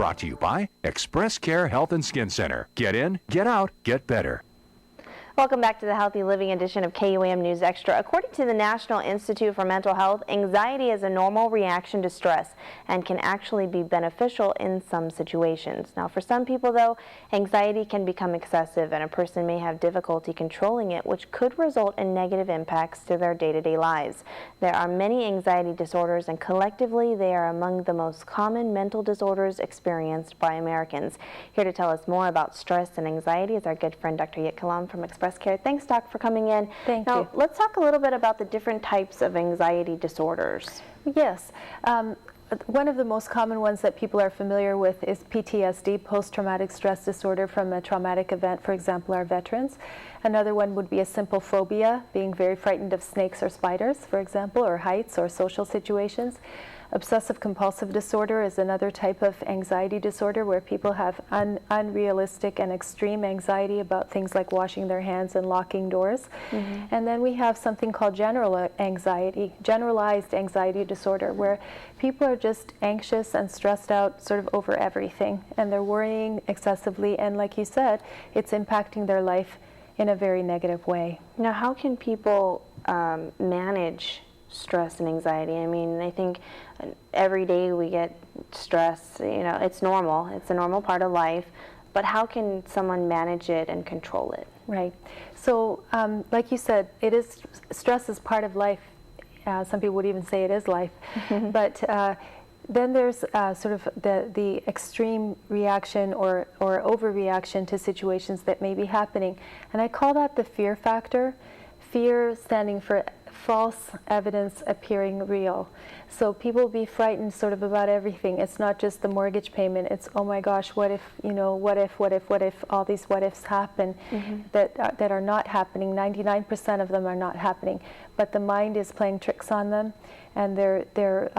Brought to you by Express Care Health and Skin Center. Get in, get out, get better. Welcome back to the Healthy Living edition of KUAM News Extra. According to the National Institute for Mental Health, anxiety is a normal reaction to stress and can actually be beneficial in some situations. Now, for some people, though, anxiety can become excessive and a person may have difficulty controlling it, which could result in negative impacts to their day-to-day lives. There are many anxiety disorders, and collectively, they are among the most common mental disorders experienced by Americans. Here to tell us more about stress and anxiety is our good friend, Dr. Jitka Lom from Express Care. Thanks, Doc, for coming in. Thank you. Now, let's talk a little bit about the different types of anxiety disorders. Yes. One of the most common ones that people are familiar with is PTSD, post-traumatic stress disorder from a traumatic event, for example, our veterans. Another one would be a simple phobia, being very frightened of snakes or spiders, for example, or heights or social situations. Obsessive-compulsive disorder is another type of anxiety disorder where people have unrealistic and extreme anxiety about things like washing their hands and locking doors. And then we have something called generalized anxiety disorder, where people are just anxious and stressed out sort of over everything, and they're worrying excessively, and like you said, it's impacting their life in a very negative way. Now, how can people manage stress and anxiety? I mean, I think every day we get stress, you know, it's normal. It's a normal part of life. But how can someone manage it and control it? Right. So, like you said, stress is part of life. Some people would even say it is life. But then there's sort of the extreme reaction or overreaction to situations that may be happening. And I call that the fear factor. Fear standing for false evidence appearing real. So people be frightened sort of about everything. It's not just the mortgage payment. It's, oh my gosh, what if, you know, what if, all these what ifs happen that are not happening. 99% of them are not happening. But the mind is playing tricks on them, and they're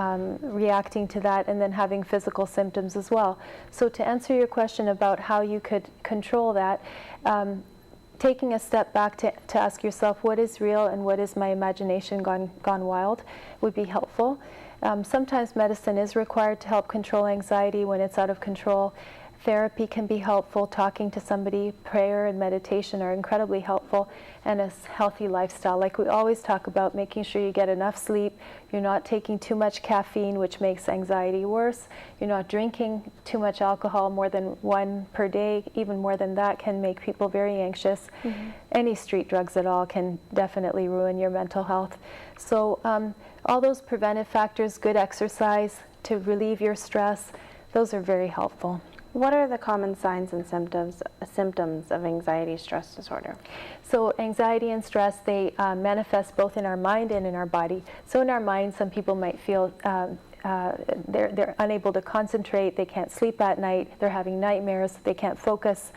reacting to that and then having physical symptoms as well. So to answer your question about how you could control that, taking a step back to ask yourself what is real and what is my imagination gone wild would be helpful. Sometimes medicine is required to help control anxiety when it's out of control. Therapy can be helpful. Talking to somebody, prayer and meditation are incredibly helpful, and a healthy lifestyle. Like we always talk about, making sure you get enough sleep, you're not taking too much caffeine, which makes anxiety worse, you're not drinking too much alcohol, more than one per day, even more than that can make people very anxious. Any street drugs at all can definitely ruin your mental health. So all those preventive factors, good exercise to relieve your stress, those are very helpful. What are the common signs and symptoms of anxiety stress disorder? So anxiety and stress, they manifest both in our mind and in our body. So in our mind, some people might feel they're unable to concentrate, they can't sleep at night, they're having nightmares, they can't focus.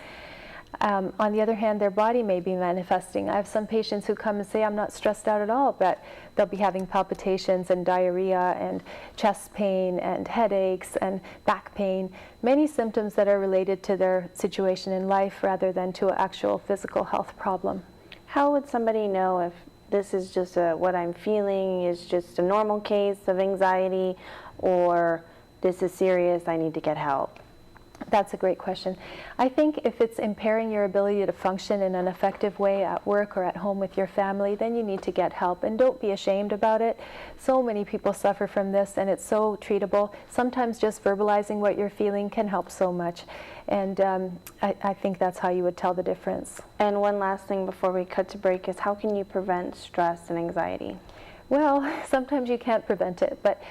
On the other hand, their body may be manifesting. I have some patients who come and say, I'm not stressed out at all, but they'll be having palpitations and diarrhea and chest pain and headaches and back pain, many symptoms that are related to their situation in life rather than to an actual physical health problem. How would somebody know if this is just what I'm feeling is just a normal case of anxiety, or this is serious, I need to get help? That's a great question. I think if it's impairing your ability to function in an effective way at work or at home with your family, then you need to get help, and don't be ashamed about it. So many people suffer from this, and it's so treatable. Sometimes just verbalizing what you're feeling can help so much, and I think that's how you would tell the difference. And one last thing before we cut to break is, how can you prevent stress and anxiety? Well, sometimes you can't prevent it, but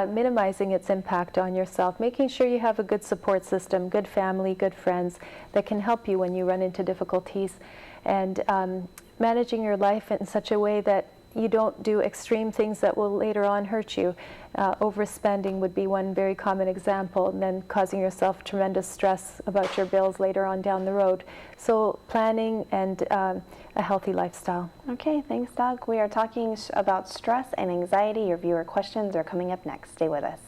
minimizing its impact on yourself, making sure you have a good support system, good family, good friends that can help you when you run into difficulties, and managing your life in such a way that you don't do extreme things that will later on hurt you. Overspending would be one very common example, and then causing yourself tremendous stress about your bills later on down the road. So planning and a healthy lifestyle. Okay, thanks, Doc. We are talking about stress and anxiety. Your viewer questions are coming up next. Stay with us.